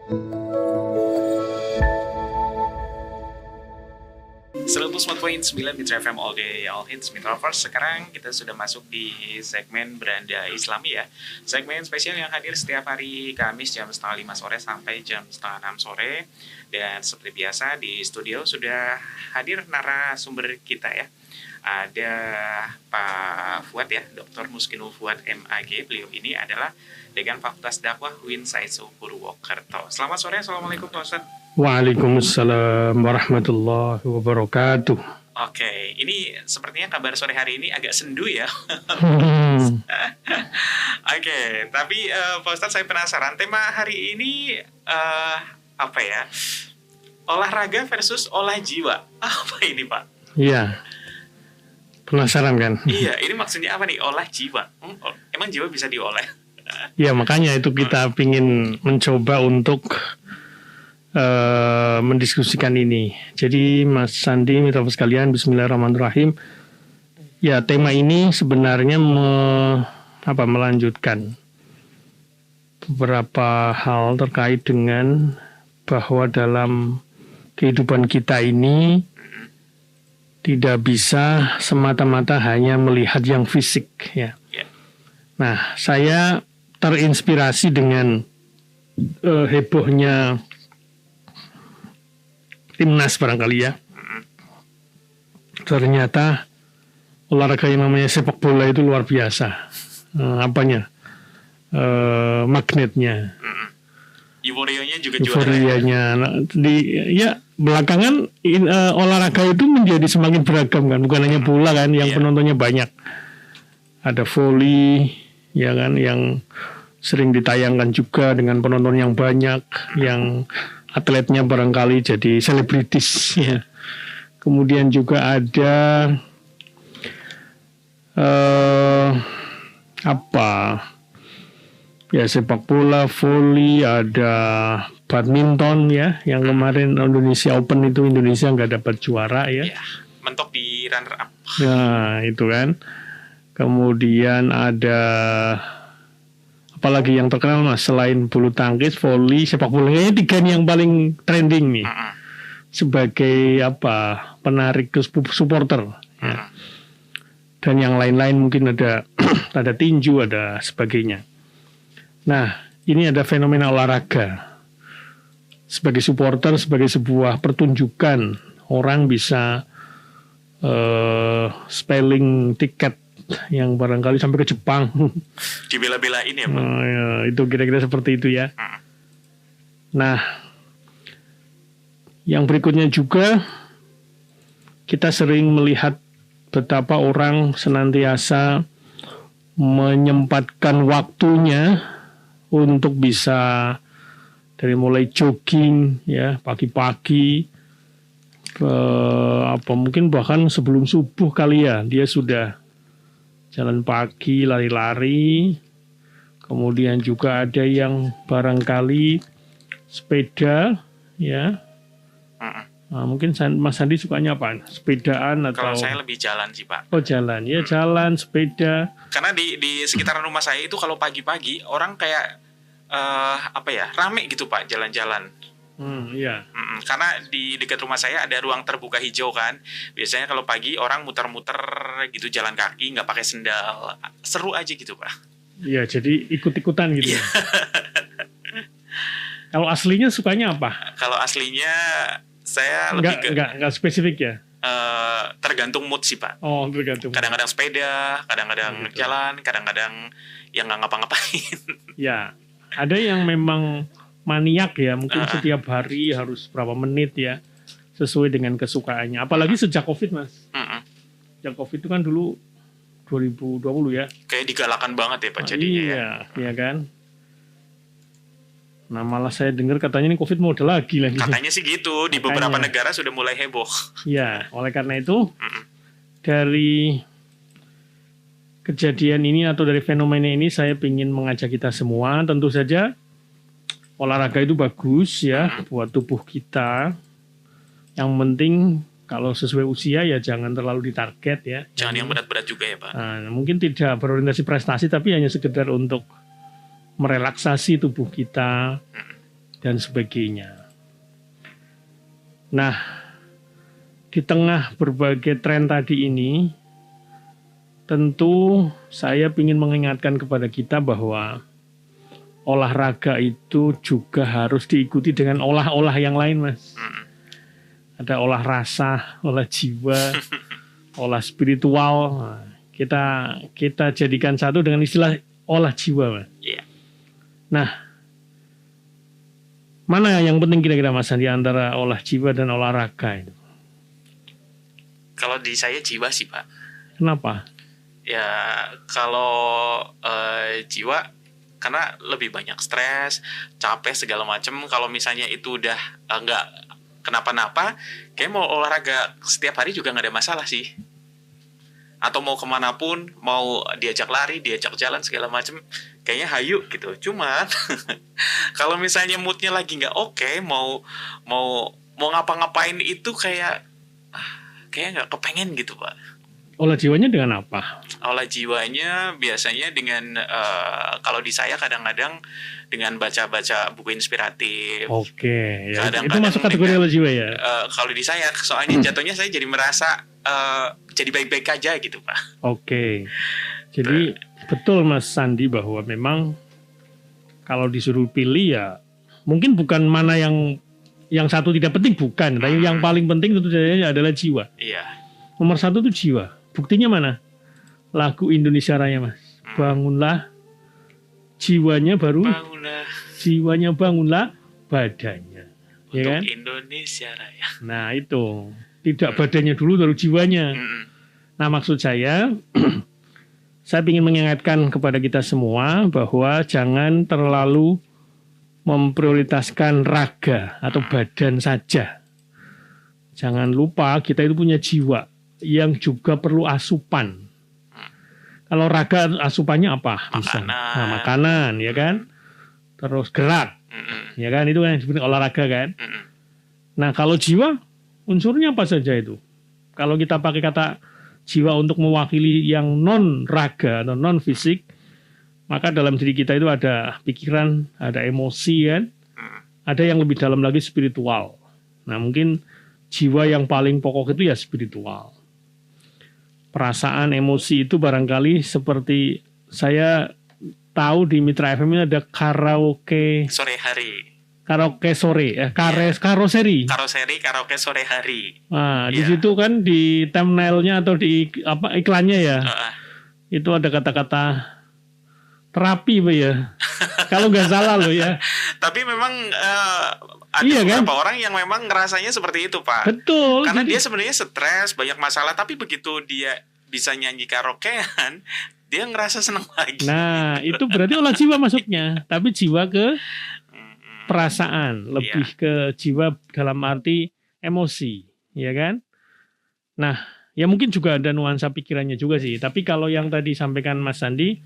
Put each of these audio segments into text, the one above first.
.9 Mitra FM All Day All Hits Mitra Lovers. Sekarang kita sudah masuk di segmen Beranda Islami ya. Segmen spesial yang hadir setiap hari Kamis jam 4:30 sore sampai jam 5:30 sore. Dan seperti biasa di studio sudah hadir narasumber kita ya. Ada Pak Fuad ya, Dr. Muskinul Fuad MAG. Beliau ini adalah Dekan Fakultas Dakwah UIN Saeso Purwokerto. Selamat sore, Assalamualaikum Pak Ustadz. Waalaikumsalam warahmatullahi wabarakatuh. Oke, ini sepertinya kabar sore hari ini agak sendu ya. Oke, tapi Pak Ustadz saya penasaran tema hari ini apa ya? Olahraga versus olah jiwa. Apa ini Pak? Iya, penasaran kan? Iya, ini maksudnya apa nih olah jiwa? Emang jiwa bisa diolah? Ya makanya itu kita ingin mencoba untuk mendiskusikan ini. Jadi Mas Sandi, mitra sekalian, bismillahirrahmanirrahim. Ya, tema ini sebenarnya melanjutkan beberapa hal terkait dengan bahwa dalam kehidupan kita ini tidak bisa semata-mata hanya melihat yang fisik ya. Nah, saya terinspirasi dengan hebohnya timnas barangkali ya. Ternyata olahraga yang namanya sepak bola itu luar biasa. Magnetnya. Euforianya juga Euforianya. Ya belakangan olahraga itu menjadi semakin beragam kan. Bukan hanya bola kan yang penontonnya banyak. Ada voli ya kan yang sering ditayangkan juga dengan penonton yang banyak, yang atletnya barangkali jadi selebritis ya. Kemudian juga ada sepak bola, voli, ada badminton ya, yang kemarin Indonesia Open itu Indonesia nggak dapat juara ya. Mentok di runner up. Nah itu kan. Kemudian ada apalagi yang terkenal Mas selain bulu tangkis, voli, sepak bola, ini tiga yang paling trending nih sebagai penarik supporter ya. Dan yang lain-lain mungkin ada ada tinju, ada sebagainya. Nah ini ada fenomena olahraga sebagai supporter, sebagai sebuah pertunjukan orang bisa spelling tiket yang barangkali sampai ke Jepang. Dibela-belain ya Pak? Itu kira-kira seperti itu ya. Nah, yang berikutnya juga kita sering melihat betapa orang senantiasa menyempatkan waktunya untuk bisa dari mulai jogging ya pagi-pagi, mungkin bahkan sebelum subuh kali ya dia sudah jalan pagi, lari-lari. Kemudian juga ada yang barangkali sepeda, ya. Nah, mungkin Mas Sandi sukanya apa? Sepedaan atau? Kalau saya lebih jalan sih Pak. Oh jalan, ya jalan, sepeda. Karena di sekitaran rumah saya itu kalau pagi-pagi orang kayak rame gitu Pak jalan-jalan. Iya. Karena di dekat rumah saya ada ruang terbuka hijau kan. Biasanya kalau pagi orang muter-muter gitu jalan kaki nggak pakai sendal, seru aja gitu Pak. Iya, jadi ikut-ikutan gitu. Kalau aslinya sukanya apa? Kalau aslinya saya lebih nggak spesifik ya. Tergantung mood sih Pak. Oh tergantung. Kadang-kadang sepeda, kadang-kadang jalan, kadang-kadang yang nggak ngapa-ngapain. Ya. Ada yang memang maniak ya, mungkin setiap hari harus berapa menit ya, sesuai dengan kesukaannya. Apalagi sejak COVID Mas. Sejak COVID itu kan dulu 2020 ya. Kayak digalakan banget ya Pak jadinya. Iya kan. Nah malah saya dengar katanya ini COVID mau ada lagi. Katanya sih gitu, di beberapa negara sudah mulai heboh. Iya, oleh karena itu dari kejadian ini atau dari fenomena ini saya ingin mengajak kita semua, tentu saja olahraga itu bagus ya buat tubuh kita. Yang penting kalau sesuai usia ya jangan terlalu ditarget ya. Jangan yang berat-berat juga ya Pak. Nah, mungkin tidak berorientasi prestasi tapi hanya sekedar untuk merelaksasi tubuh kita dan sebagainya. Nah, di tengah berbagai tren tadi ini, tentu saya ingin mengingatkan kepada kita bahwa olahraga itu juga harus diikuti dengan olah-olah yang lain, Mas. Ada olah rasa, olah jiwa, olah spiritual. Nah, kita jadikan satu dengan istilah olah jiwa, Mas. Iya. Nah, mana yang penting kira-kira, Mas, di antara olah jiwa dan olahraga itu? Kalau di saya jiwa sih, Pak. Kenapa? Ya, kalau jiwa karena lebih banyak stres, capek segala macam. Kalau misalnya itu udah nggak kenapa-napa, kayak mau olahraga setiap hari juga nggak ada masalah sih. Atau mau kemanapun, mau diajak lari, diajak jalan segala macam, kayaknya hayu gitu. Cuman kalau misalnya moodnya lagi nggak oke, mau ngapa-ngapain itu kayak nggak kepengen gitu, Pak. Olah jiwanya dengan apa? Olah jiwanya biasanya dengan kalau di saya kadang-kadang dengan baca-baca buku inspiratif. Oke, ya, itu Kadang-kadang masuk kategori dengan, olah jiwa ya. kalau di saya soalnya jatuhnya saya jadi merasa jadi baik-baik aja gitu, Pak. Oke. Jadi betul Mas Sandi bahwa memang kalau disuruh pilih ya mungkin bukan mana yang satu tidak penting, bukan, tapi yang paling penting tentu saja adalah jiwa. Iya. Nomor satu itu jiwa. Buktinya mana? Lagu Indonesia Raya, Mas. Bangunlah jiwanya baru. Bangunlah. Jiwanya bangunlah badannya. Ya Untuk kan? Indonesia Raya. Nah itu. Tidak badannya dulu baru jiwanya. Nah maksud saya ingin mengingatkan kepada kita semua bahwa jangan terlalu memprioritaskan raga atau badan saja. Jangan lupa kita itu punya jiwa yang juga perlu asupan. Kalau raga asupannya apa? Makanan. Nah, makanan, ya kan? Terus gerak, ya kan? Itu yang disebut olahraga kan? Nah kalau jiwa, unsurnya apa saja itu? Kalau kita pakai kata jiwa untuk mewakili yang non raga atau non fisik, maka dalam diri kita itu ada pikiran, ada emosi kan, ada yang lebih dalam lagi spiritual. Nah mungkin jiwa yang paling pokok itu ya spiritual. Perasaan, emosi itu barangkali seperti saya tahu di Mitra FM ini ada karaoke sore, karoseri. Karaoke sore hari. Nah di situ kan di thumbnailnya atau di iklannya ya, itu ada kata-kata terapi, Pak ya. Kalau nggak salah loh ya. Tapi memang ada beberapa orang yang memang ngerasanya seperti itu, Pak. Betul. Karena dia sebenarnya stres, banyak masalah, tapi begitu dia bisa nyanyi karaokean, dia ngerasa senang lagi. Nah, itu berarti olah jiwa masuknya. Tapi jiwa ke perasaan, lebih ke jiwa dalam arti emosi, ya kan? Nah, ya mungkin juga ada nuansa pikirannya juga sih. Tapi kalau yang tadi sampaikan Mas Sandi,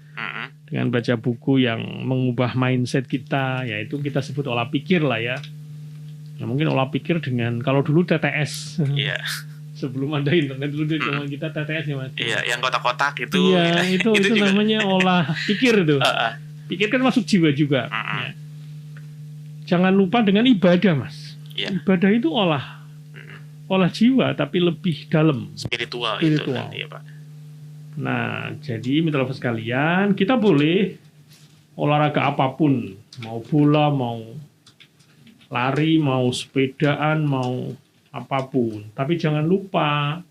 dengan baca buku yang mengubah mindset kita, yaitu kita sebut olah pikir lah ya. Nah, mungkin olah pikir dengan, kalau dulu TTS. Iya. Sebelum ada internet dulu cuma kita TTS ya Mas. Iya, yang kotak-kotak itu. Iya, itu namanya olah pikir itu. Pikir kan masuk jiwa juga. Ya. Jangan lupa dengan ibadah, Mas. Ibadah itu olah jiwa tapi lebih dalam, spiritual. Itu kan, iya, Pak. Nah, jadi mitra sekalian, kita boleh olahraga apapun, mau bola, mau lari, mau sepedaan, mau apapun. Tapi jangan lupa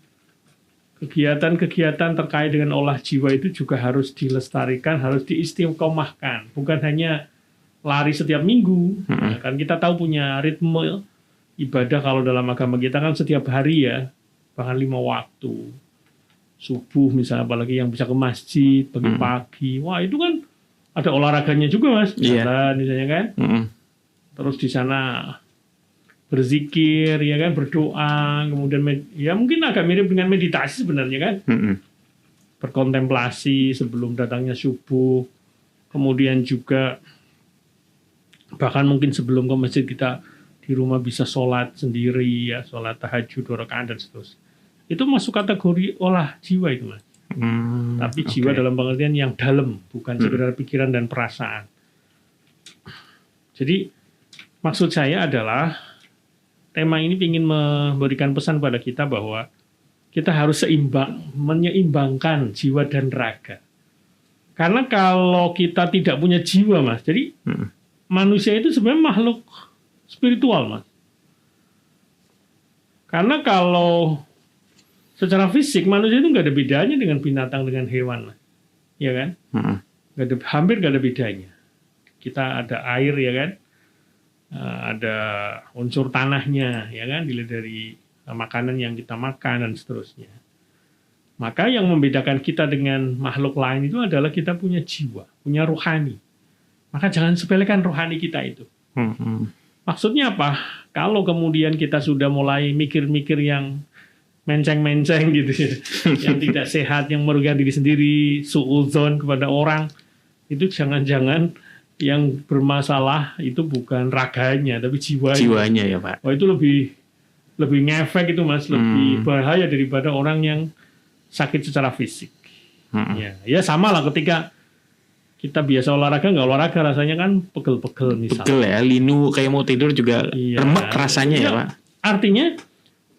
kegiatan-kegiatan terkait dengan olah jiwa itu juga harus dilestarikan, harus diistiqomahkan. Bukan hanya lari setiap minggu. Nah, kan kita tahu punya ritme ibadah kalau dalam agama kita kan setiap hari ya, bahkan 5 waktu. Subuh misalnya, apalagi yang bisa ke masjid pagi-pagi. Wah, itu kan ada olahraganya juga, Mas. Jalan misalnya kan. Terus di sana berzikir, ya kan, berdoa, kemudian ya mungkin agak mirip dengan meditasi sebenarnya kan. Berkontemplasi sebelum datangnya subuh. Kemudian juga bahkan mungkin sebelum ke masjid kita di rumah bisa sholat sendiri ya, sholat tahajud 2 rakaat dan seterusnya. Itu masuk kategori olah jiwa itu, Mas. Tapi jiwa dalam pengertian yang dalam, bukan sekedar pikiran dan perasaan. Jadi Maksud saya adalah tema ini ingin memberikan pesan pada kita bahwa kita harus menyeimbangkan jiwa dan raga. Karena kalau kita tidak punya jiwa, Mas, jadi manusia itu sebenarnya makhluk spiritual, Mas. Karena kalau secara fisik manusia itu nggak ada bedanya dengan binatang, dengan hewan, Mas. Ya kan? Hampir nggak ada bedanya. Kita ada air, ya kan? Ada unsur tanahnya, ya kan, dilihat dari makanan yang kita makan dan seterusnya. Maka yang membedakan kita dengan makhluk lain itu adalah kita punya jiwa, punya rohani. Maka jangan sepelekan rohani kita itu. Maksudnya apa? Kalau kemudian kita sudah mulai mikir-mikir yang menceng-menceng gitu ya, yang tidak sehat, yang merugikan diri sendiri, suudzon kepada orang, itu jangan-jangan yang bermasalah itu bukan raganya tapi jiwanya ya Pak. Oh, itu lebih ngefek itu Mas, lebih bahaya daripada orang yang sakit secara fisik. Ya sama lah ketika kita biasa olahraga nggak olahraga rasanya kan pegel-pegel misalnya. Pegel ya, linu kayak mau tidur juga remek rasanya ya Pak. Artinya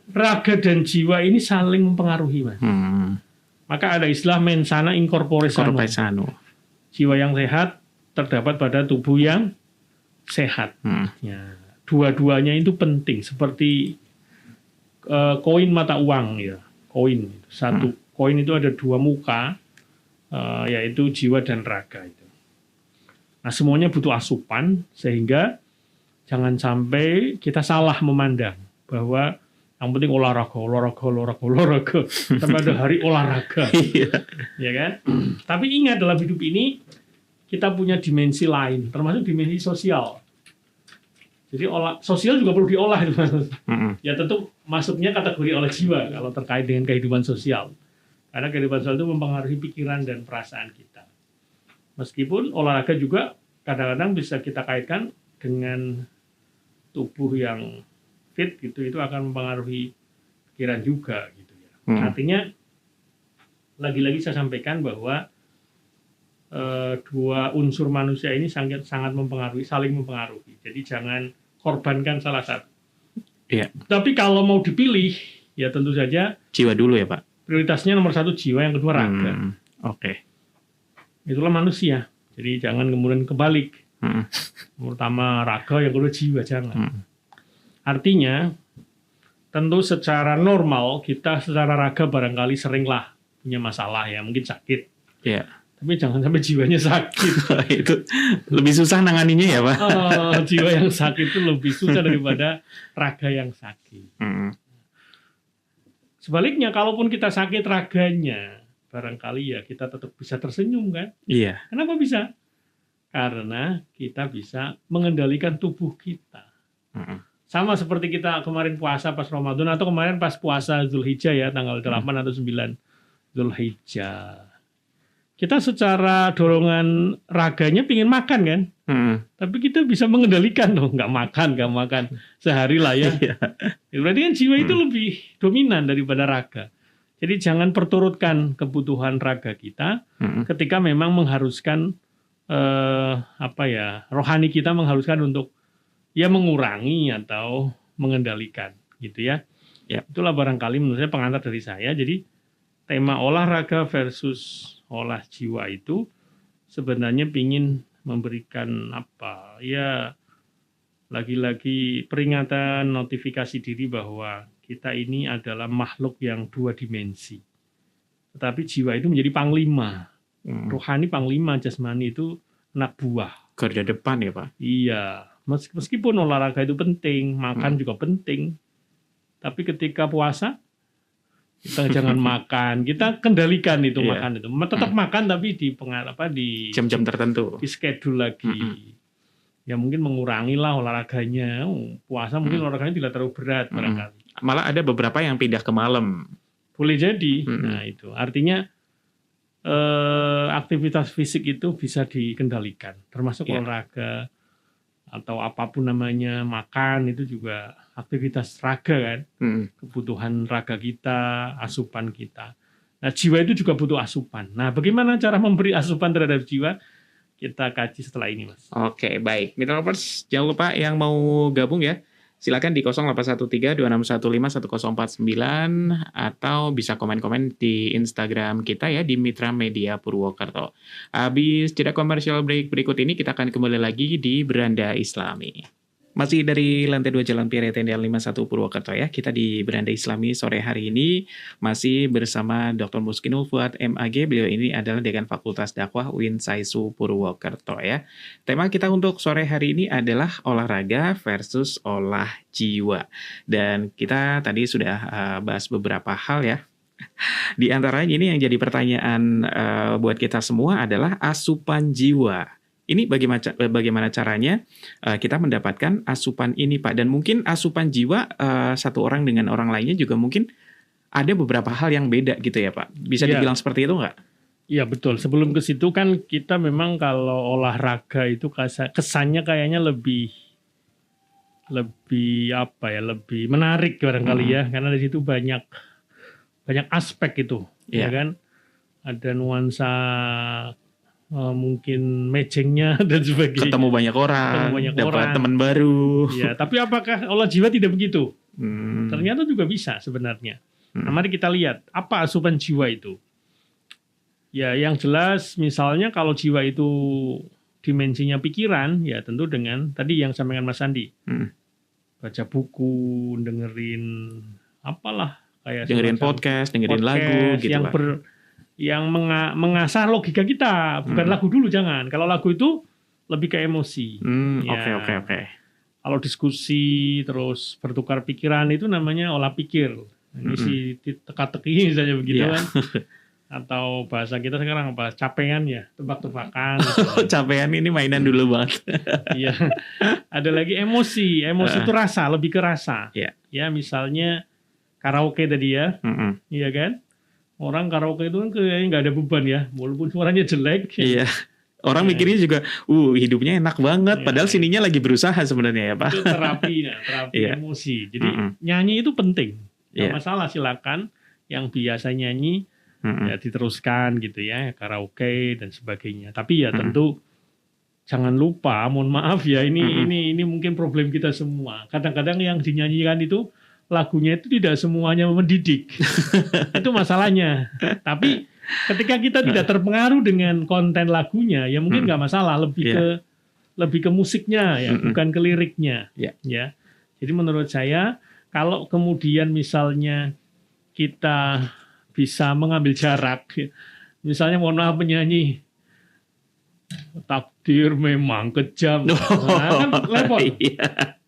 raga dan jiwa ini saling mempengaruhi Mas. Maka ada istilah mensana in corpore sano. Jiwa yang sehat terdapat pada tubuh yang sehat. Ya, dua-duanya itu penting. Seperti koin mata uang, ya. Koin satu koin itu ada dua muka, yaitu jiwa dan raga itu. Nah, semuanya butuh asupan sehingga jangan sampai kita salah memandang bahwa yang penting olahraga sampai ada hari olahraga, ya kan? Tapi ingat dalam hidup ini kita punya dimensi lain, termasuk dimensi sosial. Jadi sosial juga perlu diolah itu. Ya tentu masuknya kategori olah jiwa kalau terkait dengan kehidupan sosial. Karena kehidupan sosial itu mempengaruhi pikiran dan perasaan kita. Meskipun olahraga juga kadang-kadang bisa kita kaitkan dengan tubuh yang fit gitu, itu akan mempengaruhi pikiran juga gitu ya. Artinya lagi-lagi saya sampaikan bahwa dua unsur manusia ini sangat mempengaruhi, saling mempengaruhi. Jadi jangan korbankan salah satu. Iya. Tapi kalau mau dipilih, ya tentu saja jiwa dulu ya Pak. Prioritasnya nomor satu jiwa, yang kedua raga. Oke. Itulah manusia. Jadi jangan kemudian kebalik. Pertama raga, yang kedua jiwa, jangan. Artinya, tentu secara normal kita secara raga barangkali seringlah punya masalah ya, mungkin sakit. Iya. Tapi jangan sampai jiwanya sakit. Itu lebih susah nanganinya ya Pak. Jiwa yang sakit itu lebih susah daripada raga yang sakit. Sebaliknya, kalaupun kita sakit raganya, barangkali ya kita tetap bisa tersenyum kan? Iya. Kenapa bisa? Karena kita bisa mengendalikan tubuh kita. Sama seperti kita kemarin puasa pas Ramadan atau kemarin pas puasa Zulhijjah ya, tanggal 8 atau 9 Zulhijjah. Kita secara dorongan raganya pingin makan kan, tapi kita bisa mengendalikan loh, nggak makan sehari lah ya. Berarti kan jiwa itu lebih dominan daripada raga. Jadi jangan perturutkan kebutuhan raga kita ketika memang mengharuskan rohani kita mengharuskan untuk ya mengurangi atau mengendalikan gitu ya. Itulah barangkali menurut saya pengantar dari saya. Jadi tema olahraga versus olah jiwa itu sebenarnya ingin memberikan lagi-lagi peringatan, notifikasi diri bahwa kita ini adalah makhluk yang dua dimensi. Tetapi jiwa itu menjadi panglima. Rohani panglima, jasmani itu anak buah. Garda depan ya Pak? Iya. Meskipun olahraga itu penting, makan juga penting. Tapi ketika puasa kita jangan makan, kita kendalikan itu makan itu. Tetap makan tapi di jam-jam tertentu, di schedule lagi. Ya mungkin mengurangi lah olahraganya. Puasa mungkin olahraganya tidak terlalu berat barangkali. Malah ada beberapa yang pindah ke malam. Boleh jadi. Nah itu artinya aktivitas fisik itu bisa dikendalikan, termasuk olahraga atau apapun namanya, makan itu juga aktivitas raga kan, kebutuhan raga kita, asupan kita. Nah jiwa itu juga butuh asupan. Nah bagaimana cara memberi asupan terhadap jiwa? kita kaji setelah ini, Mas. Oke, baik. Mitra Lovers, jangan lupa yang mau gabung ya. Silakan di 0813-2615-1049 atau bisa komen-komen di Instagram kita ya di Mitra Media Purwokerto. Habis jeda komersial break berikut ini kita akan kembali lagi di Beranda Islami. Masih dari lantai 2 Jalan Pirai Tendian 51 Purwokerto ya. Kita di Beranda Islami sore hari ini masih bersama Dr. Muskinul Fuad MAG. Beliau ini adalah Dekan Fakultas Dakwah UIN Saisu Purwokerto ya. Tema kita untuk sore hari ini adalah olahraga versus olah jiwa. Dan kita tadi sudah bahas beberapa hal ya. Di antaranya ini yang jadi pertanyaan buat kita semua adalah asupan jiwa. Ini bagaimana caranya kita mendapatkan asupan ini, Pak? Dan mungkin asupan jiwa satu orang dengan orang lainnya juga mungkin ada beberapa hal yang beda gitu ya, Pak? Bisa dibilang seperti itu nggak? Iya, betul. Sebelum ke situ kan kita memang kalau olahraga itu kesannya kayaknya lebih apa ya, lebih menarik barangkali ya, karena di situ banyak aspek itu, ya kan? Ada nuansa mungkin matchingnya dan sebagainya. Ketemu banyak orang, dapat teman baru. Ya, tapi apakah olah jiwa tidak begitu? Ternyata juga bisa sebenarnya. Nah, mari kita lihat apa asupan jiwa itu. Ya, yang jelas misalnya kalau jiwa itu dimensinya pikiran, ya tentu dengan tadi yang sampaikan Mas Andi. Baca buku, dengerin apalah kayak dengerin podcast, dengerin lagu gitu, yang mengasah logika kita, bukan lagu dulu, jangan. Kalau lagu itu lebih ke emosi. Oke. Kalau diskusi terus bertukar pikiran itu namanya olah pikir. Ini si teka-teki misalnya begitu kan. Atau bahasa kita sekarang apa? Capean ya, tebak-tebakan. Capean ini mainan dulu banget. Iya. Ada lagi emosi. Emosi itu rasa, lebih ke rasa. Ya, misalnya karaoke tadi ya. Iya kan? Orang karaoke itu kan kayaknya nggak ada beban ya, walaupun suaranya jelek. Iya. Orang mikirnya juga, hidupnya enak banget. Padahal sininya lagi berusaha sebenarnya ya, Pak. Itu terapi emosi. Jadi nyanyi itu penting. Nggak masalah, silakan. Yang biasa nyanyi ya diteruskan gitu ya, karaoke dan sebagainya. Tapi ya tentu jangan lupa, mohon maaf ya, ini mungkin problem kita semua. Kadang-kadang yang dinyanyikan itu lagunya itu tidak semuanya mendidik. Itu masalahnya. Tapi ketika kita tidak terpengaruh dengan konten lagunya, ya mungkin nggak masalah, lebih ke musiknya ya, bukan ke liriknya. Ya. Jadi menurut saya kalau kemudian misalnya kita bisa mengambil jarak, misalnya mohon maaf penyanyi takdir memang kejam, kan level.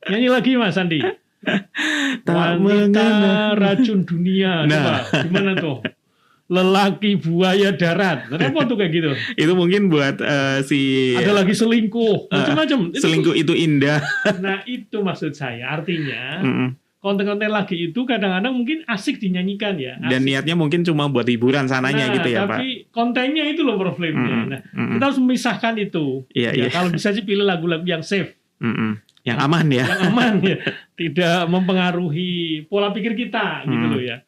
Nyanyi lagi Mas Andi. Wanita racun dunia. Coba, gimana tuh? Lelaki buaya darat. Kenapa tuh kayak gitu? Itu mungkin buat ada lagi selingkuh, macam-macam. Selingkuh itu indah. Nah, itu maksud saya. Artinya konten-konten lagi itu kadang-kadang mungkin asik dinyanyikan ya. Asik. Dan niatnya mungkin cuma buat hiburan sananya gitu ya, Pak. Tapi kontennya itu loh problemnya. Kita harus memisahkan itu. Kalau bisa sih pilih lagu-lagu yang safe. Yang aman ya. Yang aman ya. Tidak mempengaruhi pola pikir kita gitu loh ya.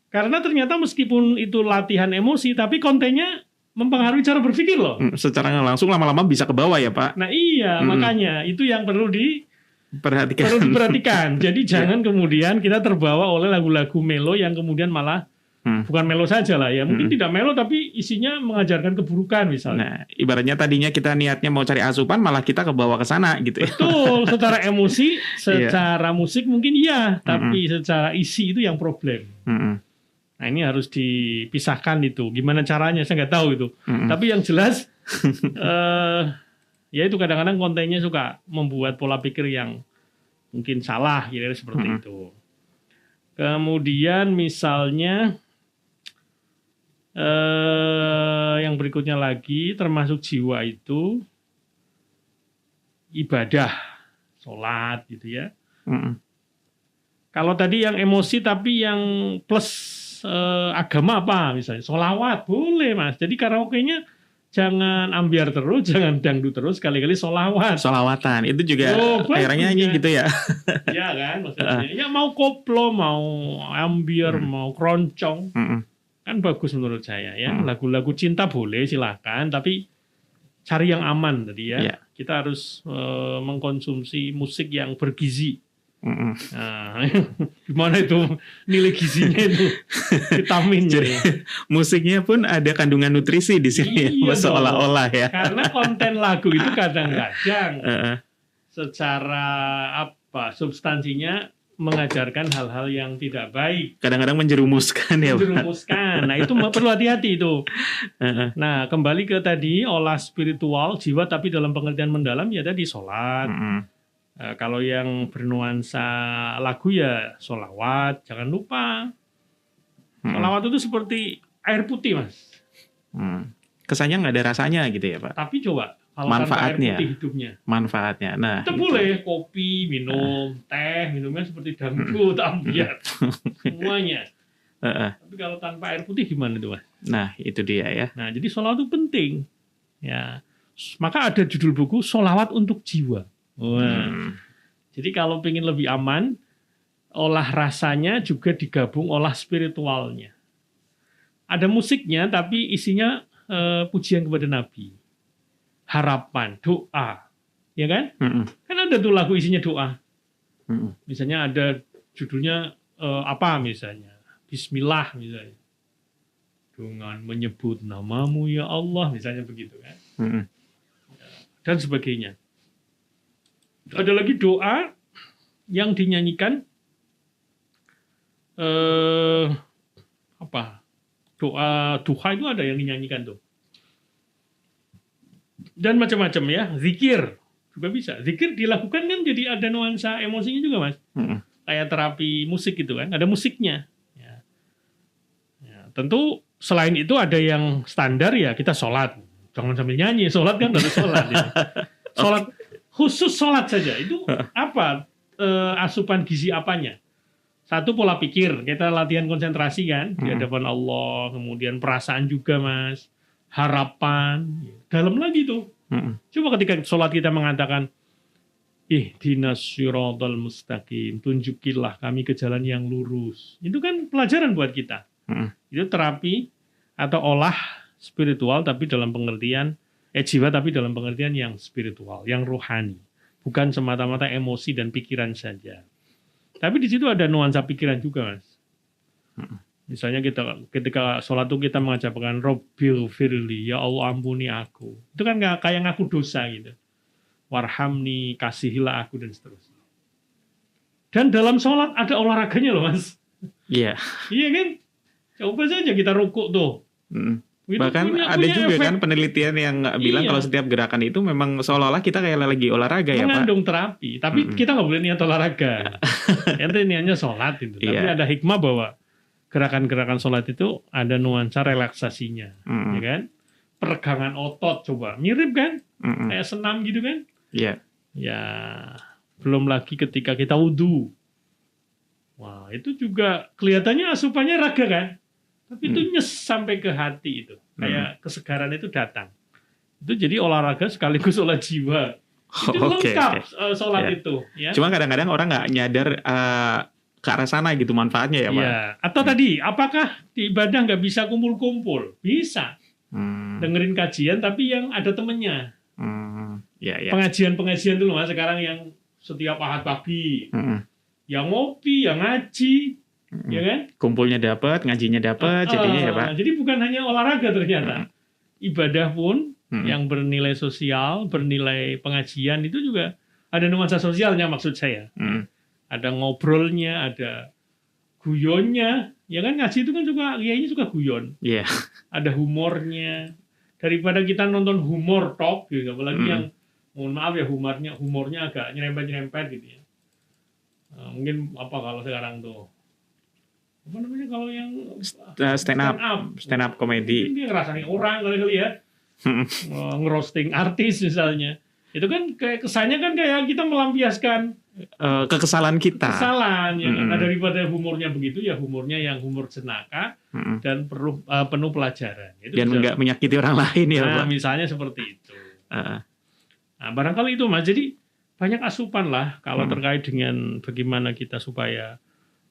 Karena ternyata meskipun itu latihan emosi, tapi kontennya mempengaruhi cara berpikir loh. Secara nggak langsung lama-lama bisa ke bawah ya, Pak. Nah iya, makanya itu yang perlu diperhatikan. Jadi jangan kemudian kita terbawa oleh lagu-lagu melo yang kemudian malah bukan melo saja lah ya. Mungkin tidak melo tapi isinya mengajarkan keburukan misalnya. Nah, ibaratnya tadinya kita niatnya mau cari asupan malah kita kebawa ke sana gitu ya. Betul, secara emosi, secara musik mungkin iya, tapi secara isi itu yang problem. Nah, ini harus dipisahkan itu. Gimana caranya saya nggak tahu itu. Tapi yang jelas ya itu kadang-kadang kontennya suka membuat pola pikir yang mungkin salah, kira-kira seperti itu. Kemudian misalnya yang berikutnya lagi termasuk jiwa itu ibadah, sholat gitu ya. Kalau tadi yang emosi tapi yang plus agama apa misalnya, sholawat boleh Mas. Jadi karaoke-nya jangan ambiar terus, jangan dangdut terus, kali-kali sholawat. Sholawatan itu juga akhirnya nyanyi gitu ya. Ya kan maksudnya. Ya mau koplo, mau ambiar, mau keroncong. Kan bagus menurut saya ya. Lagu-lagu cinta boleh silakan, tapi cari yang aman tadi ya. Iya. Kita harus mengkonsumsi musik yang bergizi. Mm-mm. Nah, gimana itu nilai gizinya itu, vitaminnya. Jadi, musiknya pun ada kandungan nutrisi di sini, Iya seolah-olah ya. Karena konten lagu itu kadang-kadang Heeh. secara substansinya mengajarkan hal-hal yang tidak baik, Kadang-kadang menjerumuskan ya, Pak. menjerumuskan. Nah, itu perlu hati-hati itu. Heeh. Nah, kembali ke tadi olah spiritual jiwa tapi dalam pengertian mendalam ya tadi sholat. Mm-mm. Kalau yang bernuansa lagu ya sholawat, jangan lupa. Sholawat itu seperti air putih, Mas. Kesannya nggak ada rasanya gitu ya, Pak. Tapi coba kalau tanpa air Manfaatnya. putih hidupnya. Manfaatnya. Nah, Kita itu. boleh kopi, minum, teh, minumnya seperti dangdut, ambiar, semuanya. Heeh. Tapi kalau tanpa air putih gimana tuh, Mas? Nah, itu dia ya. Nah, jadi sholawat itu penting. Ya, maka ada judul buku Sholawat untuk Jiwa. Wah. Jadi kalau pengen lebih aman, olah rasanya juga digabung olah spiritualnya. Ada musiknya, tapi isinya pujian kepada Nabi, harapan, doa, ya kan? Kan ada tuh lagu isinya doa. Misalnya ada judulnya apa misalnya? Bismillah misalnya. Dengan menyebut namamu ya Allah, misalnya begitu kan. Dan sebagainya. Ada lagi doa yang dinyanyikan doa duha itu ada yang dinyanyikan tuh. Dan macam-macam ya, zikir juga bisa. Zikir dilakukan kan jadi ada nuansa emosinya juga, Mas. Kayak terapi musik gitu kan, ada musiknya. Ya. Tentu selain itu ada yang standar ya, kita sholat. Jangan sambil nyanyi, sholat kan harus sholat. Ya. Sholat khusus sholat saja itu apa asupan gizi apanya? Satu pola pikir, kita latihan konsentrasi kan di hadapan Allah, kemudian perasaan juga Mas, harapan, dalam lagi tuh. Coba ketika sholat kita mengatakan ihdinas siratal mustaqim, tunjukilah kami ke jalan yang lurus. Itu kan pelajaran buat kita. Itu terapi atau olah spiritual tapi dalam pengertian jiwa tapi dalam pengertian yang spiritual, yang rohani, bukan semata-mata emosi dan pikiran saja. Tapi di situ ada nuansa pikiran juga, Mas. Misalnya kita ketika sholat itu kita mengucapkan Robbil firli, ya Allah ampuni aku. Itu kan kayak ngaku dosa gitu. Warhamni, kasihilah aku dan seterusnya. Dan dalam sholat ada olahraganya loh, Mas. Iya. Iya kan? Coba saja kita rukuk tuh. Bahkan ada juga efek. kan penelitian yang bilang kalau setiap gerakan itu memang seolah-olah kita kayak lagi olahraga ya Pak. Mengandung terapi, tapi kita nggak boleh niat olahraga. Ente niatnya sholat itu. Tapi ada hikmah bahwa gerakan-gerakan sholat itu ada nuansa relaksasinya, ya kan? Peregangan otot coba, mirip kan? Kayak senam gitu kan? Iya. Ya, belum lagi ketika kita wudhu. Wah, itu juga kelihatannya asupannya raga kan? Tapi itu nyes sampai ke hati itu. Kayak kesegaran itu datang. Itu jadi olahraga sekaligus olah jiwa. Itu lengkap sholat itu. Ya. Cuma kadang-kadang orang nggak nyadar ke arah sana gitu manfaatnya ya Pak. Ya. Atau tadi, apakah di ibadah nggak bisa kumpul-kumpul? Bisa. Dengerin kajian tapi yang ada temennya. Pengajian-pengajian dulu Mas. Sekarang yang setiap ahad pagi. Yang ngopi, yang ngaji. Ya kan? Kumpulnya dapat, ngajinya dapat, jadinya ya Pak. Jadi bukan hanya olahraga ternyata. Ibadah pun yang bernilai sosial, bernilai pengajian itu juga ada nuansa sosialnya maksud saya. Ada ngobrolnya, ada guyonnya. Ya kan ngaji itu kan juga kiainya suka guyon. Iya. Ada humornya. Daripada kita nonton humor talk gitu, apalagi yang mohon maaf ya humornya agak nyerempet-nyerempet gitu ya. Mungkin apa kalau sekarang tuh apa namanya kalau yang stand up komedi. Dia ngerasain orang kali ya. Ngerosting artis misalnya. Itu kan kayak kesannya kan kayak kita melampiaskan kekesalan kita. Kekesalan ya. Nah, daripada humornya begitu ya humornya yang humor jenaka dan penuh pelajaran. Itu dan nggak menyakiti orang lain ya Pak. Misalnya seperti itu. Nah, barangkali itu Mas. Jadi banyak asupan lah kalau terkait dengan bagaimana kita supaya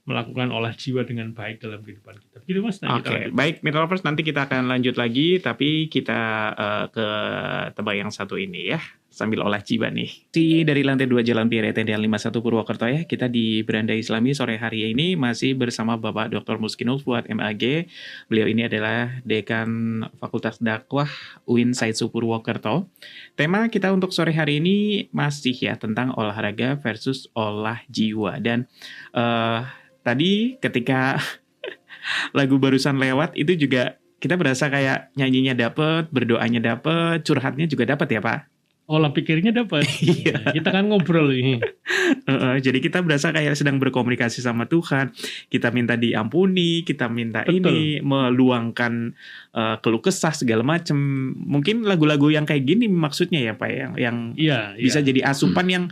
melakukan olah jiwa dengan baik dalam kehidupan kita. Begitu Mas. Nah, Oke, baik Mitra Lovers, nanti kita akan lanjut lagi, tapi kita ke tebak yang satu ini ya, sambil olah jiwa nih. Dari lantai 2 Jalan Pirai Tendian 51 Purwokerto ya, kita di Beranda Islami sore hari ini masih bersama Bapak Dr. Muskinul Fuad MAG. Beliau ini adalah Dekan Fakultas Dakwah UIN Saidsu Purwokerto. Tema kita untuk sore hari ini masih ya tentang olahraga versus olah jiwa. Dan tadi ketika lagu barusan lewat itu juga kita berasa kayak nyanyinya dapet, berdoanya dapet, curhatnya juga dapet ya Pak? Olah pikirnya dapat. Iya. Kita kan ngobrol ini. Jadi kita berasa kayak sedang berkomunikasi sama Tuhan. Kita minta diampuni, kita minta Betul. ini, meluangkan keluh kesah segala macam. Mungkin lagu-lagu yang kayak gini maksudnya ya Pak, yang Iya, bisa jadi asupan yang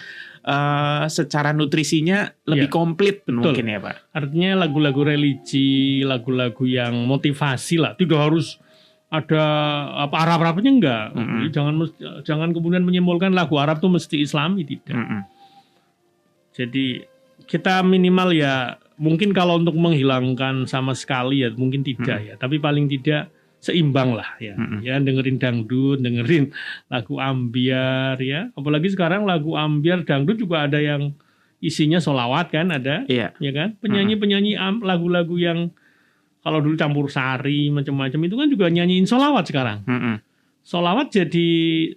secara nutrisinya lebih Iya. komplit Betul. mungkin ya Pak. Artinya lagu-lagu religi, lagu-lagu yang motivasi lah. Tidak harus ada apa Arab-Arabnya enggak. Mm-mm. Jangan kemudian menyimpulkan lagu Arab itu mesti Islami, tidak. Mm-mm. Jadi kita minimal ya mungkin kalau untuk menghilangkan sama sekali ya mungkin tidak ya. Tapi paling tidak seimbang lah ya. Ya dengerin dangdut, dengerin lagu ambyar ya. Apalagi sekarang lagu ambyar dangdut juga ada yang isinya sholawat kan ada. Iya. Ya kan? Penyanyi-penyanyi lagu-lagu yang kalau dulu campur sari macam-macam itu kan juga nyanyiin sholawat sekarang. Sholawat jadi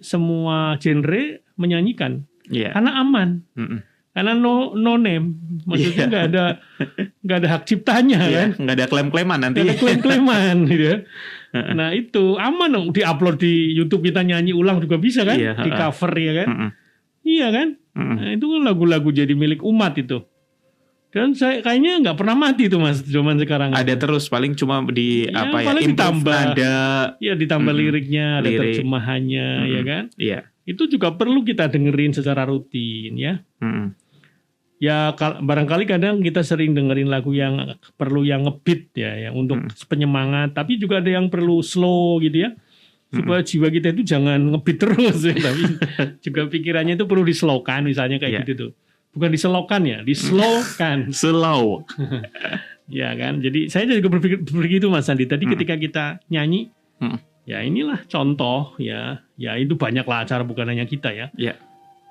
semua genre menyanyikan Iya. karena aman, karena no name, maksudnya nggak ada hak ciptanya kan, Nggak ada klaim-klaiman nanti. nggak ada klaim-klaiman gitu ya. Nah itu aman dong, diupload di YouTube kita nyanyi ulang juga bisa kan, Iya, di cover ya kan, iya kan. Mm-mm. Nah, itu kan lagu-lagu jadi milik umat itu. Dan saya kayaknya nggak pernah mati tuh Mas zaman sekarang. Ada terus paling cuma di Ya, apa ya paling improve ditambah. nada. Ya ditambah liriknya, ada Lirik. terjemahannya ya kan. Iya. Itu juga perlu kita dengerin secara rutin ya. Mm-mm. Ya barangkali kadang kita sering dengerin lagu yang perlu yang ngebeat ya, yang untuk penyemangat. Tapi juga ada yang perlu slow gitu ya, supaya jiwa kita itu jangan ngebeat terus ya. Tapi juga pikirannya itu perlu dislowkan misalnya kayak Iya. gitu tuh. Bukan diselokan ya, dislowkan. Slow. Ya kan. Jadi saya juga berpikir begitu Mas Andi. Tadi ketika kita nyanyi, ya inilah contoh ya. Ya itu banyaklah acara bukan hanya kita ya. Iya.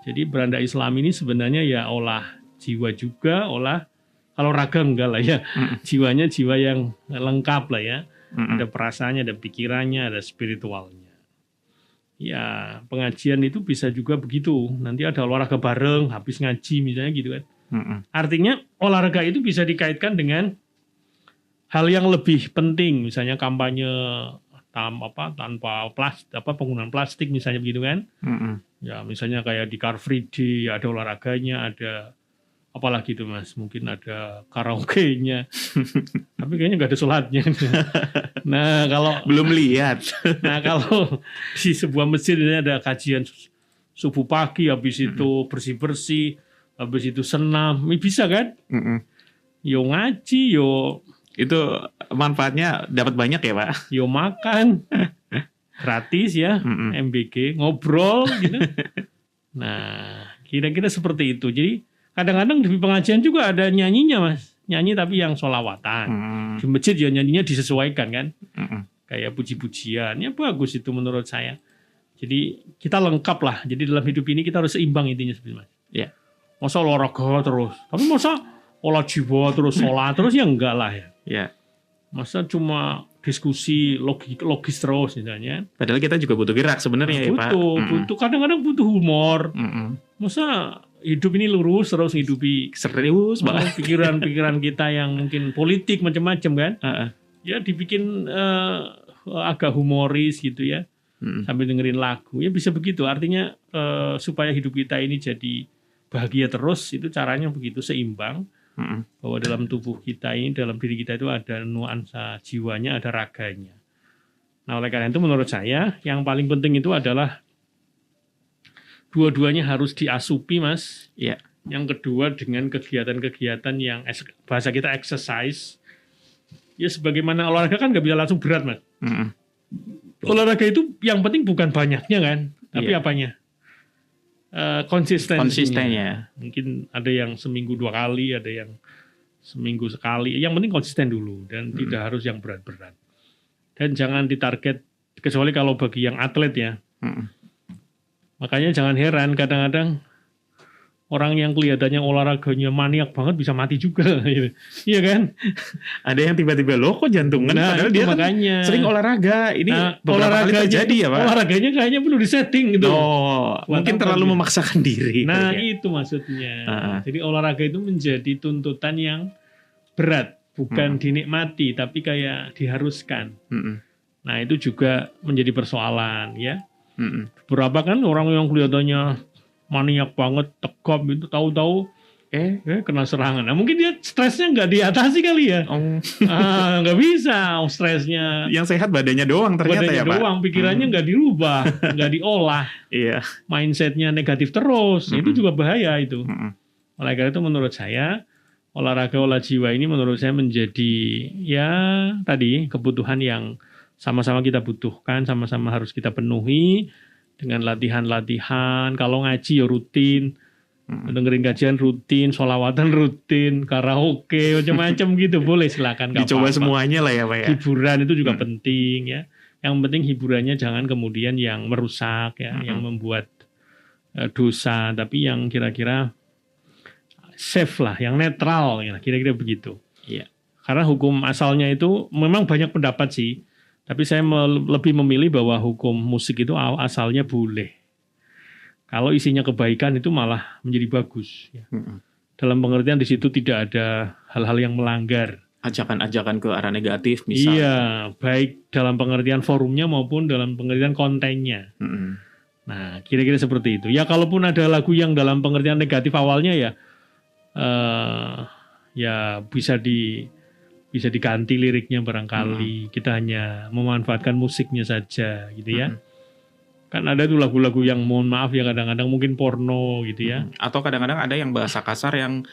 Jadi Beranda Islam ini sebenarnya ya olah jiwa juga, olah kalau raga enggak lah ya. Jiwanya jiwa yang lengkap lah ya. Ada perasaannya, ada pikirannya, ada spiritualnya. Ya pengajian itu bisa juga begitu. Nanti ada olahraga bareng, habis ngaji misalnya gitu kan. Artinya olahraga itu bisa dikaitkan dengan hal yang lebih penting, misalnya kampanye tanpa penggunaan plastik misalnya begitu kan. Ya misalnya kayak di Car Free Day ada olahraganya, ada apalagi itu Mas, mungkin ada karaoke-nya. Tapi kayaknya nggak ada sholatnya. Nah kalau Belum lihat. Nah kalau di sebuah masjid ini ada kajian subuh pagi, habis itu bersih-bersih, habis itu senam, bisa kan? Yo ngaji, yo Itu manfaatnya dapat banyak ya Pak? yo makan, gratis ya, MBG, ngobrol gitu. Nah kira-kira seperti itu. Jadi kadang-kadang di pengajian juga ada nyanyinya Mas, nyanyi tapi yang sholawatan. Di masjid ya nyanyinya disesuaikan kan? Kayak puji-pujian, ya bagus itu menurut saya. Jadi kita lengkap lah. Jadi dalam hidup ini kita harus seimbang intinya sebenarnya. Iya. Masa olahraga terus, tapi masa olah jiwa terus, sholat terus ya enggak lah ya. Iya. Masa cuma diskusi logis terus misalnya. Padahal kita juga butuh gerak sebenarnya ya Pak. Butuh. Kadang-kadang butuh humor. Masa hidup ini lurus terus hidupi Serius banget. pikiran-pikiran kita yang mungkin politik macam-macam kan. Ya dibikin agak humoris gitu ya. Sambil dengerin lagu. Ya bisa begitu. Artinya supaya hidup kita ini jadi bahagia terus, itu caranya begitu, seimbang. Bahwa dalam tubuh kita ini, dalam diri kita itu ada nuansa jiwanya, ada raganya. Nah oleh karena itu menurut saya yang paling penting itu adalah dua-duanya harus diasupi Mas. Iya. Yang kedua dengan kegiatan-kegiatan yang bahasa kita exercise. Ya sebagaimana olahraga kan nggak bisa langsung berat Mas. Olahraga itu yang penting bukan banyaknya kan, tapi apanya? Konsistensinya. Konsistennya. Mungkin ada yang seminggu 2 kali, ada yang seminggu sekali. Yang penting konsisten dulu dan tidak harus yang berat-berat. Dan jangan ditarget, kecuali kalau bagi yang atlet ya. Makanya jangan heran kadang-kadang orang yang kelihatannya olahraganya maniak banget bisa mati juga. Iya kan? Ada yang tiba-tiba loh kok jantungan, padahal dia makanya kan sering olahraga. Ini beberapa kali terjadi ya Pak? Olahraganya kayaknya perlu disetting gitu. Mungkin terlalu memaksakan diri. Nah itu maksudnya. Jadi olahraga itu menjadi tuntutan yang berat. Bukan dinikmati, tapi kayak diharuskan. Nah itu juga menjadi persoalan ya. Beberapa kan orang yang kelihatannya maniak banget, tegap itu tahu-tahu kena serangan. Nah mungkin dia stresnya nggak diatasi kali ya. Nggak bisa stresnya. Yang sehat badannya doang ternyata ya Pak. Doang, pikirannya nggak dirubah, nggak diolah. Iya. Mindsetnya negatif terus. Itu juga bahaya itu. Oleh karena itu menurut saya olahraga olah jiwa ini menurut saya menjadi ya tadi kebutuhan yang sama-sama kita butuhkan, sama-sama harus kita penuhi. Dengan latihan-latihan, kalau ngaji ya rutin, dengerin kajian rutin, sholawatan rutin, karaoke, macam-macam gitu, boleh silakan. Dicoba semuanya lah ya Pak ya. Hiburan itu juga penting ya. Yang penting hiburannya jangan kemudian yang merusak ya, yang membuat dosa, tapi yang kira-kira safe lah, yang netral, ya, kira-kira begitu. Iya. Karena hukum asalnya itu memang banyak pendapat sih. Tapi saya lebih memilih bahwa hukum musik itu asalnya boleh. Kalau isinya kebaikan itu malah menjadi bagus. Ya. Dalam pengertian di situ tidak ada hal-hal yang melanggar. Ajakan-ajakan ke arah negatif misalnya. Iya, baik dalam pengertian forumnya maupun dalam pengertian kontennya. Nah, kira-kira seperti itu. Ya kalaupun ada lagu yang dalam pengertian negatif awalnya ya, ya bisa diganti liriknya barangkali. Kita hanya memanfaatkan musiknya saja gitu ya. Kan ada tuh lagu-lagu yang mohon maaf ya kadang-kadang mungkin porno gitu ya. Atau kadang-kadang ada yang bahasa kasar yang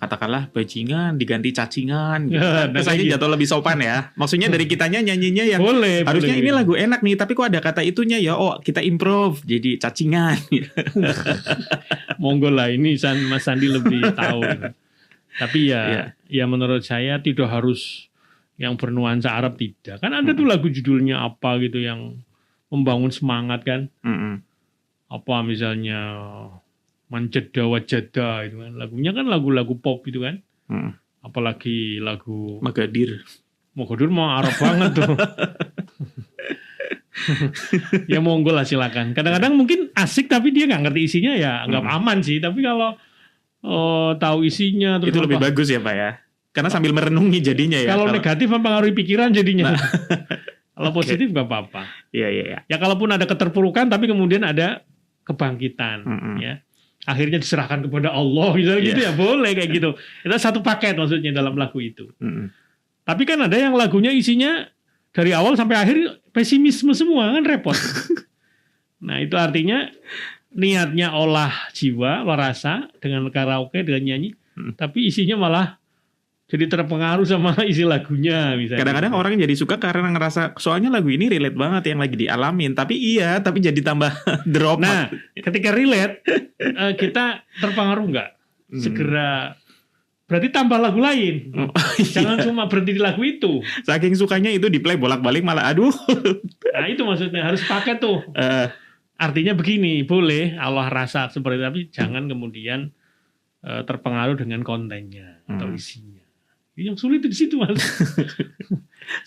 katakanlah bajingan diganti cacingan gitu. Kesannya jatuh lebih sopan ya. Maksudnya dari kitanya nyanyinya yang harusnya ini lagu enak nih, tapi kok ada kata itunya ya, kita improve jadi cacingan. Monggo lah, ini Mas Sandi lebih tahu. Tapi ya menurut saya tidak harus yang bernuansa Arab, tidak. Kan ada tuh lagu judulnya apa gitu yang membangun semangat kan. Apa misalnya Manjada Wajada itu kan. Lagunya kan lagu-lagu pop itu kan. Apalagi lagu Magadir mau Arab banget tuh. Ya monggo lah silakan. Kadang-kadang mungkin asik tapi dia nggak ngerti isinya ya nggak aman sih. Tapi kalau tahu isinya terus itu lebih bagus ya Pak ya, karena sambil merenungi jadinya ya. Kalau negatif mempengaruhi pikiran jadinya. Kalau positif nggak apa-apa. Iya. Ya kalaupun ada keterpurukan tapi kemudian ada kebangkitan ya, akhirnya diserahkan kepada Allah misalnya gitu ya, boleh kayak gitu. Itu satu paket maksudnya dalam lagu itu. Tapi kan ada yang lagunya isinya dari awal sampai akhir pesimisme semua, kan repot. Nah itu artinya niatnya olah jiwa, olah rasa dengan karaoke, dengan nyanyi, tapi isinya malah jadi terpengaruh sama isi lagunya misalnya. Kadang-kadang orang jadi suka karena ngerasa soalnya lagu ini relate banget yang lagi dialamin, tapi jadi tambah drop. Nah, ketika relate kita terpengaruh nggak? Segera berarti tambah lagu lain. Jangan cuma berhenti di lagu itu. Saking sukanya itu di play bolak-balik malah aduh. Nah itu maksudnya harus pakai tuh. Artinya begini, boleh Allah rasa seperti itu, tapi jangan kemudian terpengaruh dengan kontennya atau isinya. Yang sulit itu di situ Mas.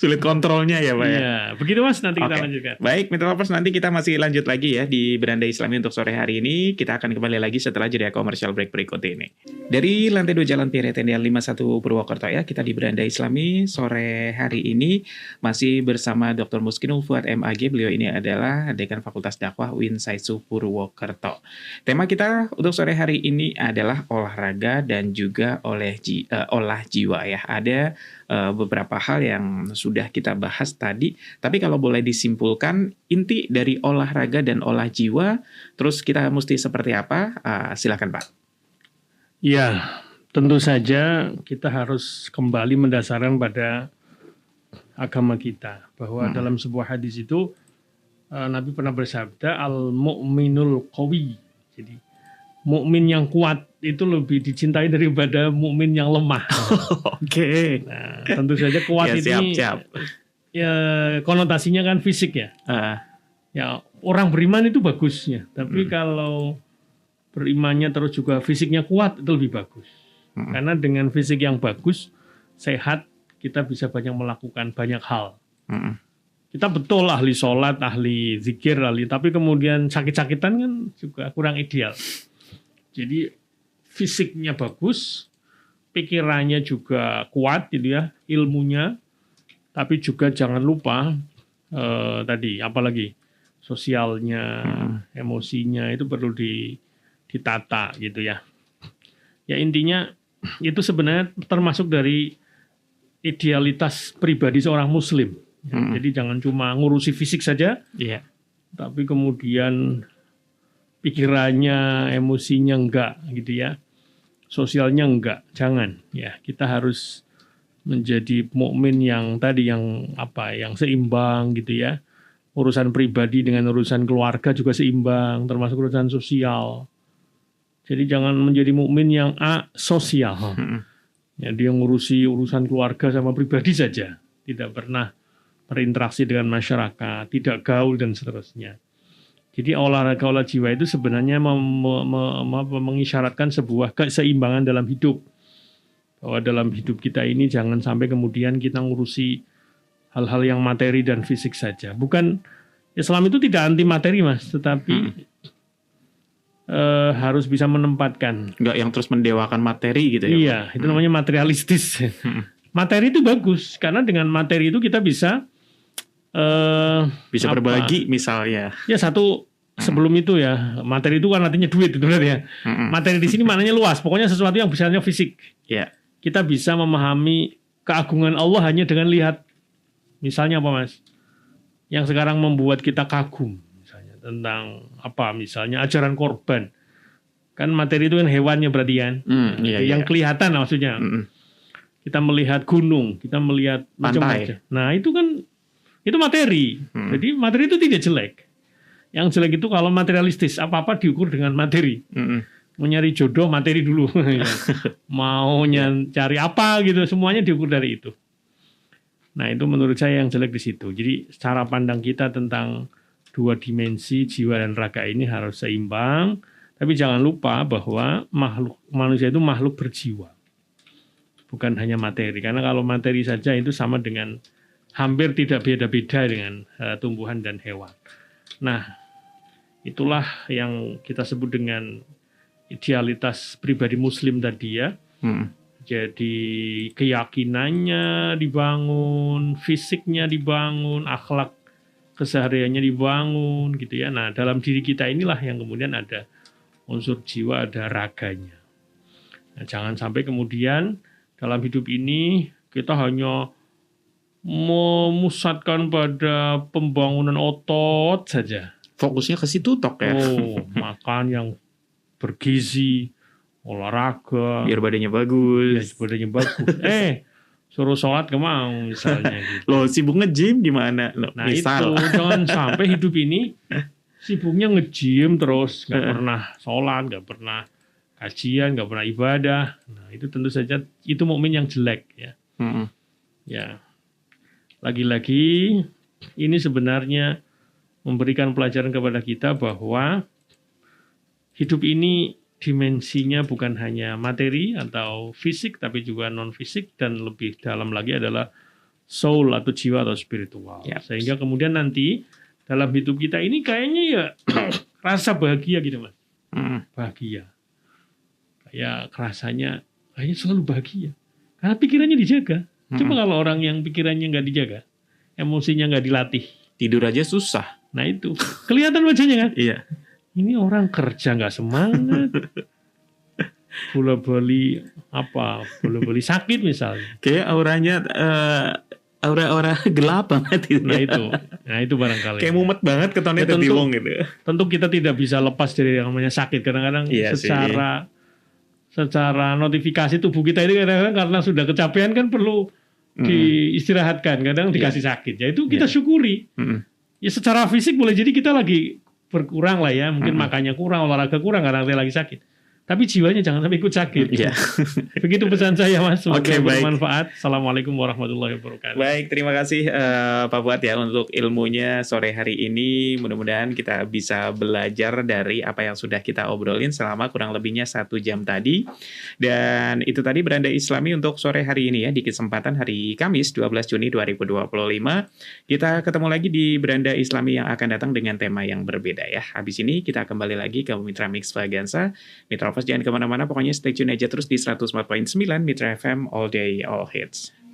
Sulit kontrolnya ya Pak ya. Iya, begitu Mas, nanti kita lanjutkan. Baik, Mitra Lovers, nanti kita masih lanjut lagi ya di Beranda Islami untuk sore hari ini. Kita akan kembali lagi setelah jeda komersial break berikut ini. Dari lantai 2 Jalan Piritendian 51 Purwokerto ya, kita di Beranda Islami sore hari ini masih bersama Dr. Muskinul Fuad MAG. Beliau ini adalah Dekan Fakultas Dakwah UIN Saisu Purwokerto. Tema kita untuk sore hari ini adalah olahraga dan juga olah jiwa ya. Ada beberapa hal yang sudah kita bahas tadi, tapi kalau boleh disimpulkan inti dari olahraga dan olah jiwa, terus kita mesti seperti apa? Silakan Pak. Ya, tentu saja kita harus kembali mendasarkan pada agama kita, bahwa dalam sebuah hadis itu Nabi pernah bersabda al-mu'minul qawi. Jadi mukmin yang kuat itu lebih dicintai daripada mukmin yang lemah. Oke. Nah, tentu saja kuat Ya, ini siap. ya konotasinya kan fisik ya. Ya orang beriman itu bagusnya, tapi kalau berimannya terus juga fisiknya kuat itu lebih bagus. Karena dengan fisik yang bagus, sehat, kita bisa banyak melakukan banyak hal. Kita betul ahli sholat, ahli zikir, tapi kemudian sakit-sakitan kan juga kurang ideal. Jadi fisiknya bagus, pikirannya juga kuat gitu ya, ilmunya, tapi juga jangan lupa tadi apalagi sosialnya, emosinya itu perlu ditata gitu ya. Ya intinya itu sebenarnya termasuk dari idealitas pribadi seorang muslim. Jadi jangan cuma ngurusi fisik saja, tapi kemudian pikirannya, emosinya enggak gitu ya, sosialnya enggak, jangan ya. Kita harus menjadi mukmin yang tadi yang seimbang gitu ya. Urusan pribadi dengan urusan keluarga juga seimbang, termasuk urusan sosial. Jadi jangan menjadi mukmin yang asosial. Ya, dia ngurusi urusan keluarga sama pribadi saja, tidak pernah berinteraksi dengan masyarakat, tidak gaul dan seterusnya. Jadi olahraga jiwa itu sebenarnya mengisyaratkan sebuah keseimbangan dalam hidup. Bahwa dalam hidup kita ini jangan sampai kemudian kita ngurusi hal-hal yang materi dan fisik saja. Bukan Islam itu tidak anti materi Mas, tetapi harus bisa menempatkan. Nggak yang terus mendewakan materi gitu ya. Iya, itu namanya materialistis. Materi itu bagus karena dengan materi itu kita bisa berbagi misalnya. Ya satu sebelum itu ya, materi itu kan artinya duit itu berarti ya. Materi di sini maknanya luas, pokoknya sesuatu yang misalnya fisik. Kita bisa memahami keagungan Allah hanya dengan lihat. Misalnya apa Mas? Yang sekarang membuat kita kagum misalnya tentang apa? Misalnya ajaran korban. Kan materi itu kan hewannya berarti kan. Yang kelihatan maksudnya. Kita melihat gunung, kita melihat macam-macam. Nah, itu kan itu materi. Jadi materi itu tidak jelek. Yang jelek itu kalau materialistis, apa-apa diukur dengan materi. Mau nyari jodoh, materi dulu. Mau cari apa gitu, semuanya diukur dari itu. Nah, itu menurut saya yang jelek di situ. Jadi cara pandang kita tentang dua dimensi jiwa dan raga ini harus seimbang. Tapi jangan lupa bahwa manusia itu makhluk berjiwa. Bukan hanya materi. Karena kalau materi saja itu sama dengan hampir tidak beda-beda dengan tumbuhan dan hewan. Nah, itulah yang kita sebut dengan idealitas pribadi muslim tadi ya. Jadi keyakinannya dibangun, fisiknya dibangun, akhlak kesehariannya dibangun gitu ya. Nah, dalam diri kita inilah yang kemudian ada unsur jiwa, ada raganya. Nah, jangan sampai kemudian dalam hidup ini kita hanya memusatkan pada pembangunan otot saja. Fokusnya ke situ tok ya. Makan yang bergizi, olahraga. Biar badannya bagus. Ya, badannya bagus. Suruh sholat gak mau misalnya. Gitu. Loh, sibuk nge-gym di mana? Nah misal. Itu, jangan sampai hidup ini sibuknya nge-gym terus. Gak pernah sholat, gak pernah kajian, gak pernah ibadah. Nah itu tentu saja, itu mukmin yang jelek. Ya. Ya. Lagi-lagi ini sebenarnya memberikan pelajaran kepada kita bahwa hidup ini dimensinya bukan hanya materi atau fisik, tapi juga non-fisik, dan lebih dalam lagi adalah soul atau jiwa atau spiritual. Sehingga kemudian nanti dalam hidup kita ini kayaknya ya rasa bahagia gitu Mas. Bahagia. Kayak rasanya kayaknya selalu bahagia. Karena pikirannya dijaga. Coba kalau orang yang pikirannya nggak dijaga, emosinya nggak dilatih, tidur aja susah. Nah itu kelihatan wajahnya kan. Iya. Ini orang kerja nggak semangat, bola-bali bola-bali sakit misalnya. Kayak auranya aura gelap banget itu. Nah itu barangkali. Kayak mumet banget ketonnya tertiwong gitu. Tentu kita tidak bisa lepas dari yang namanya sakit. Kadang-kadang secara notifikasi tubuh kita ini kadang-kadang karena sudah kecapean kan perlu diistirahatkan. Kadang dikasih sakit. Ya itu kita syukuri. Ya secara fisik boleh jadi kita lagi berkurang lah ya. Mungkin makannya kurang, olahraga kurang karena kita lagi sakit. Tapi jiwanya jangan sampai ikut sakit. Iya. Begitu pesan saya, Mas. Semoga Oke, baik. bermanfaat. Assalamualaikum warahmatullahi wabarakatuh. Baik, terima kasih Pak Fuad ya untuk ilmunya sore hari ini. Mudah-mudahan kita bisa belajar dari apa yang sudah kita obrolin selama kurang lebihnya 1 jam tadi. Dan itu tadi Beranda Islami untuk sore hari ini ya, di kesempatan hari Kamis 12 Juni 2025. Kita ketemu lagi di Beranda Islami yang akan datang dengan tema yang berbeda ya. Habis ini kita kembali lagi ke Mitra Mix Vaganza. Mitra Lovers jangan kemana-mana, pokoknya stay tune aja terus di 104.9 Mitra FM All Day All Hits.